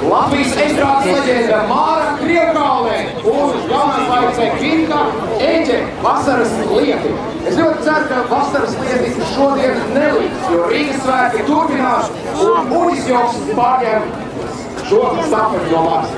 Latvijas estrādes leģenda Māra Krievkaule un jaunā zvaigzne Kvinka Eņģe vasaras lieti. Es ļoti ceru, ka vasaras lieti šodien neliks, jo Rīgas svētki turpinās un Uģis Joks pārņem šo stafeti no Māras.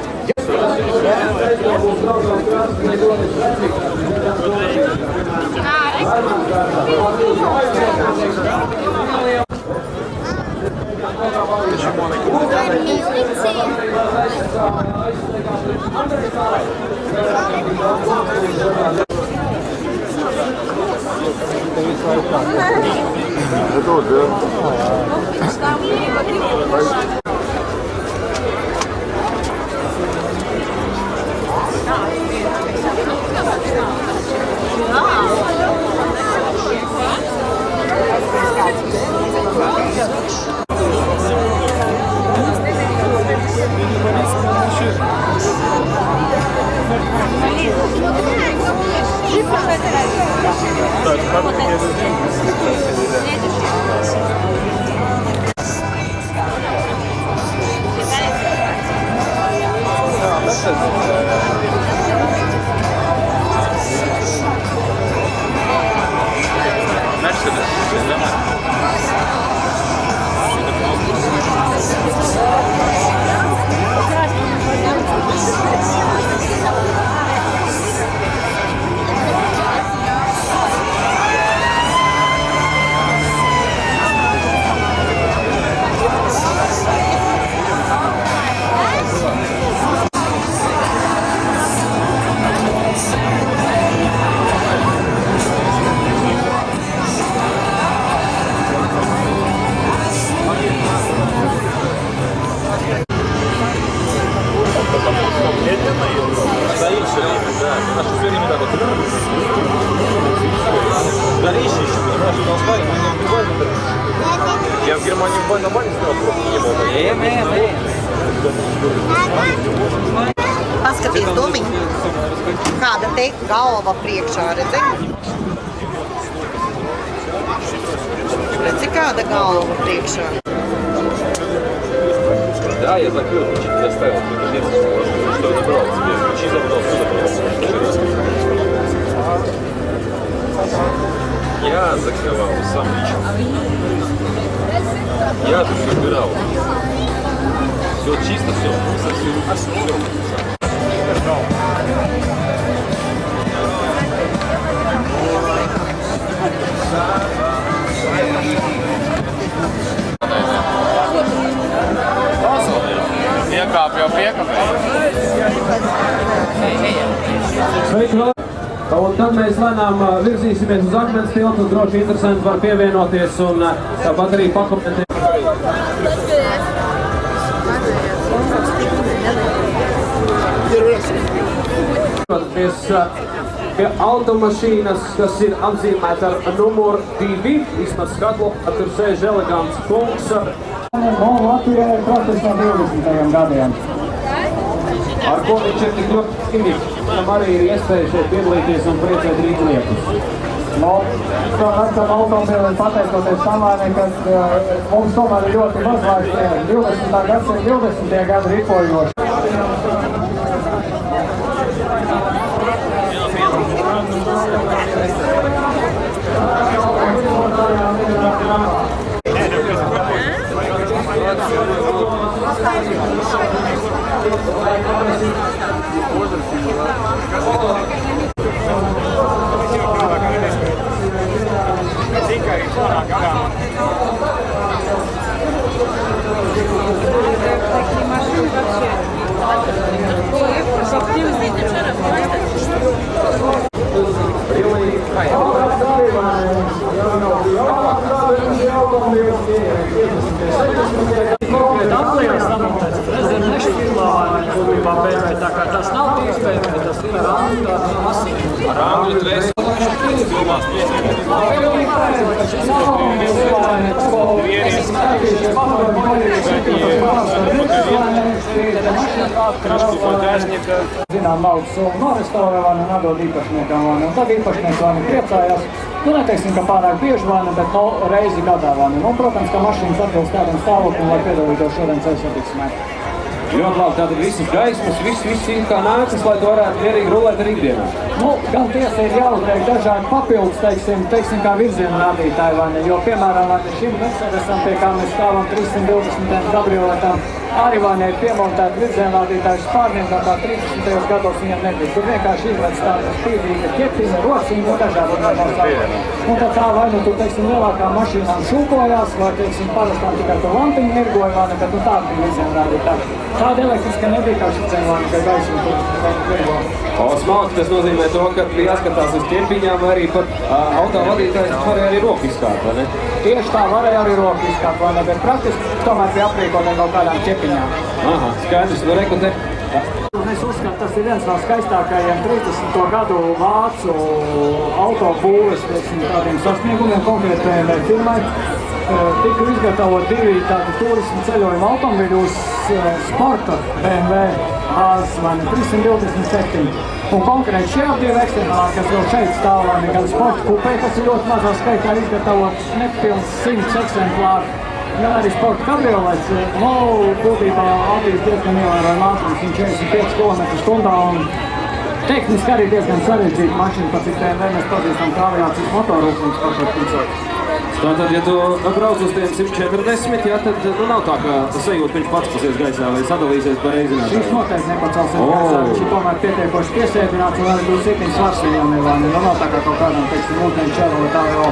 Я в Германии в бой на бане сделал, не был. Paskaties, Domiņ, kāda te galva priekšā, redzi? Redzi, kāda galva priekšā? Да, я закрыл ключи, я оставил что я забрал себе. Ключи забрал, все забрал. Я закрывал сам лично. Я же все убирал. Все чисто, все. Piekāpju, Sveiki vēl! Un tad mēs lēnām virzīsimies uz Akmens tiltu. Droši interesanti var pievienoties un tāpat arī pakomentēt. Pie automašīnas, kas ir apzīmēta ar numuru 2, vismaz skatlopā, tur sēž elegants kungs. Latvijā ir process no 20. gadiem. Ar ko viņš ir tik ļoti cīnīgs. Viņam arī ir iespēja šeit piedalīties un priecēt rītniekus. No, to vecam automobilim pateicoties samānē, kad mums tomēr ir ļoti maz laiks 20. gadsimta 20. gadu ripojoši. Tas nav iespējams, tas ir ar angļu dvēseli. Zinām, naudas summu norestaurē vai nedod īpašniekam, un tad īpašnieks vai priecājās. Nu, neteiksim, ka pārāk bieži vai ne, bet reizi gadā vai ne. Nu, protams, ka mašīnas atbilst kādam stāvoklim, lai piedalītos šodien ceļsatiksmē. Ļoti labi, tātad visas gaismas, viss ir kā nākas, lai tu varētu mierīgi rulēt ar ikdienā. Nu, gan tiesa ir jāuzliek dažādi papildus, teiksim, kā virziena rādītāji, vai ne, jo, piemēram, šim Mercedesam, pie kā mēs stāvam 320 kabrioletām, arī vai ne ir piemontēta virziena rādītāju spārniem, kā 30. gados viņam nebija. Tur vienkārši izvēc tāda spīdīga ķepiņa, rociņa un dažādi. Un tad tā vai nu tu, teiksim, lielākām mašīnām šūpojās, vai, teiksim, parastām tikai to lampiņu mirgoja, vai ne, bet nu tāda bija virziena rādītāja. Tāda elektriska nebija kā šicēnvāni, ka gaismu tur Smalki tas nozīmē to, ka bija jāskatās uz ķepiņām, arī par autovadītājs varēja arī roku izkāpt, vai ne? Tieši tā varēja arī roku izkāpt, vai ne, bet praktiski tomēr bija aprīkotē kaut kādām ķepiņām. Aha, skaidrs, nu rekotē. Es uzskatu, tas ir viens no skaistākajiem 30. gadu vācu autobūves, teiksim, tādiem sasniegumiem, konkrēti BMW firmai. Tika izgatavot divi tādi turismu ceļojumu automobiļu uz sporta BMW AS 327. Un konkrēti šie divi eksemplāri, kas vēl šeit stāv, gan sporta kupē, kas ir ļoti mazā skaitā izgatavot nepilns 100 eksemplāri, gan arī sporta kabriolets. Būtībā attīst diezgan ievērojami ātrums, 45 km/h un tehniski arī diezgan sarežģīta mašīna, pat cik BMW mēs pazīstam kā aviācijas motorrūpnīcas pašatpilsot. Tātad, ja tu brauc uz tiem 140, jā, tad nav tā, ka sajūt viņš pats pasies gaisā vai sadalīsies par reizinātāju. Šis noteikti nepacelsies gaisā, viņš ir tomēr pietiekoši piesēdināts un arī 27 svars viņam ir, vai ne? Nav tā kā kaut kādam, teiksim, ūdeņu čelu vai tā jau.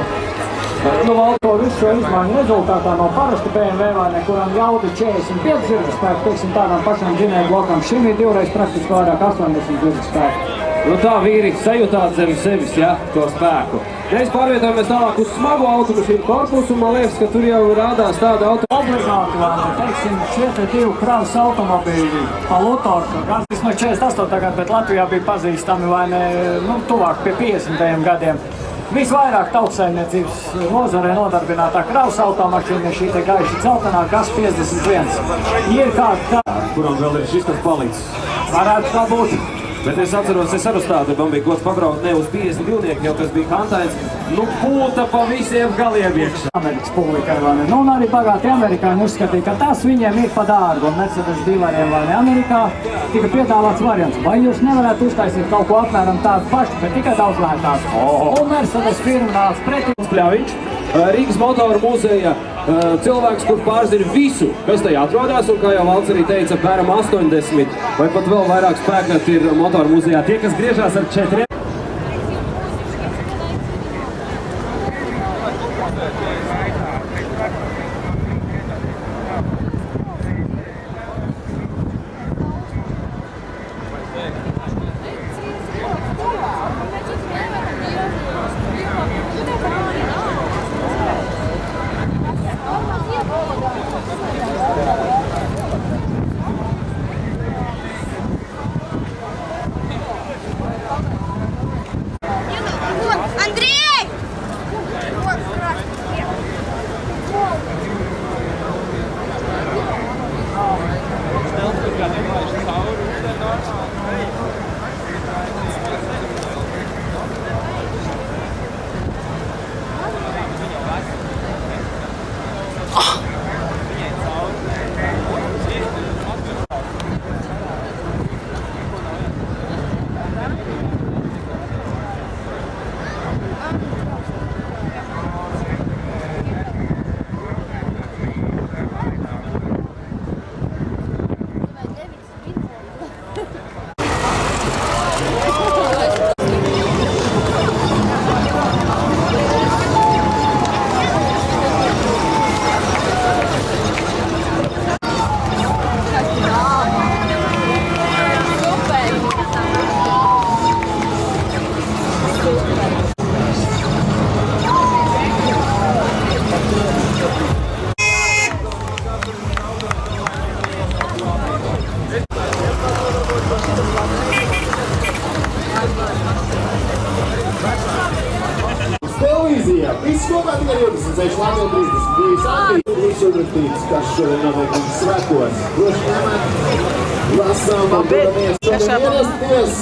Nu, to visu šo izmaiņu rezultātā no parasta BMW, vai ne, kuram ļauda 45 zirgspēku, teiksim, tādām pašām dzinēju blokam, šim ir divreiz praktiski vairāk 80 zirgspēku. Nu tā vīri sajūtāt zem sevis, ja, to spēku. Reiz pārvietojamies tālāk uz smagu automašīnu korpusu, un man liekas, ka tur jau rādās tāda Obligāti, vai ne, teiksim, šie te divi kravas automobīļi pa Lutorka, gandrīz no 48. gadu, bet Latvijā bija pazīstami, vai ne, nu, tuvāk pie 50. gadiem. Visvairāk tautsaimniecības nozarē nodarbinātā kravas automašīna ir šī te gaiši dzeltenā GAZ 51. Ir kāda tā, kuram vēl ir šis tas palicis. varētu tā būt. Bet es atceros, es ar uz tādu, man bija gods pabraukt ne uz 50 divnieku, jau tas bija kantains, nu pūta pa visiem galiem iekšā. Amerikas publikai, vai ne? Nu, un arī bagāti amerikāņi uzskatīja, ka tas viņiem ir pa dārgu, un Mercedes dīleriem, vai ne? Amerikā tika piedāvāts variants, vai jūs nevarētu uztaisīt kaut ko apmēram tādu pašu, bet tikai daudz lētāku. Un Mercedes firma nāca pretī. Pļaviņš. Rīgas motoru muzeja cilvēks, kurš pārzina visu, kas tajā atrodas, un kā jau Valds arī teica, apmēram 80 vai pat vēl vairāk spēkati ir motoru muzejā. Tie, kas griežās ar 4. Televīzijā viss kopā tikai 26, Latvija 32, Santī. Viss uzrakstīts, kas šodien notiek mums svētkos. Droši ņemēt, lasām un dodamies. Šodien ierasties.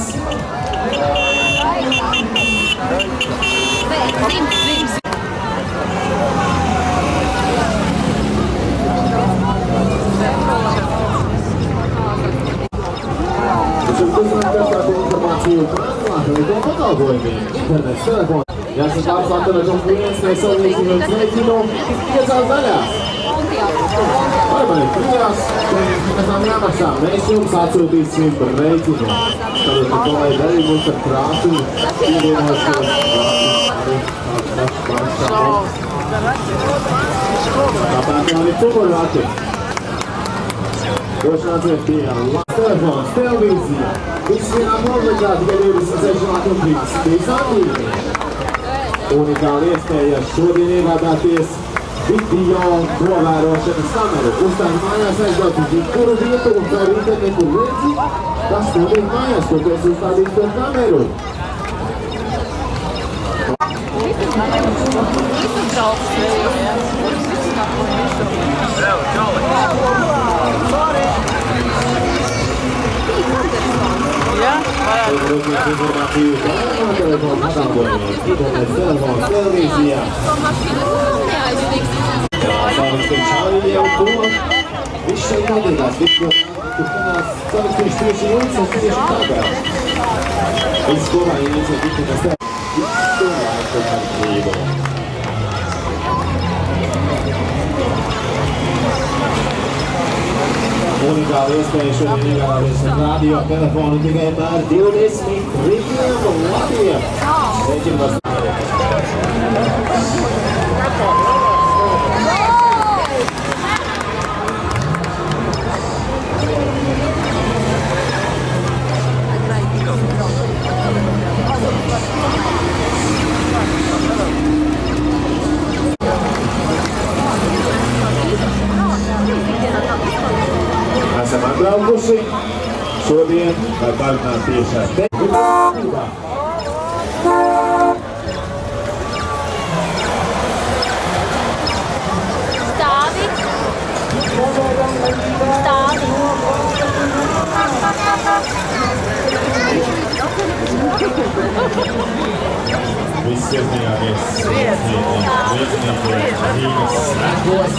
Taču uzmanīgāko informāciju par atklātajiem pakalpojumiem, internets, telefons. Jāsaka, apsāktamies un klients nesalīdzinot sveicinu 5 daļās. Vai mani trijās, kuriem nekatām jāmaksā, mēs jums atsūtīsim par rēķinu. Tāpēc, ka kolēģi arī mums ar krāsu pievienošos. Tāpēc jau ir cumurvāki. Došanāciet pie telefons, televīzija. Viss vienā publikā tikai 26 Latvija 32 Santī. Unikāli iespēja šodien iegādāties video novērošanas kameru. Uzstāju mājās aizbraukt uz jebkuru vietu un caur internetu redzi, kas notiek mājās, ko tu esi uzstādījis to kameru. Uzrunāt informāciju par telefonu pakalpojumiem, internets, telefons, televīzijā. Sarakstīt šādi jau to. Viss šeit notiekās, viss no kanāls sarakstīšu tieši jums un tieši tagad. Viss kopā iniciatīvi, kas tev. Viss to laiku par brīvu. Unikāli iespēja šodien iegādāties ar radio telefonu tikai par 23 Latvijā. Rēķinu var esam atbraukuši šodien, lai parunātu tieši ar tevi. Stāvi. Viss iesniegāmies, Rīgas svētkos.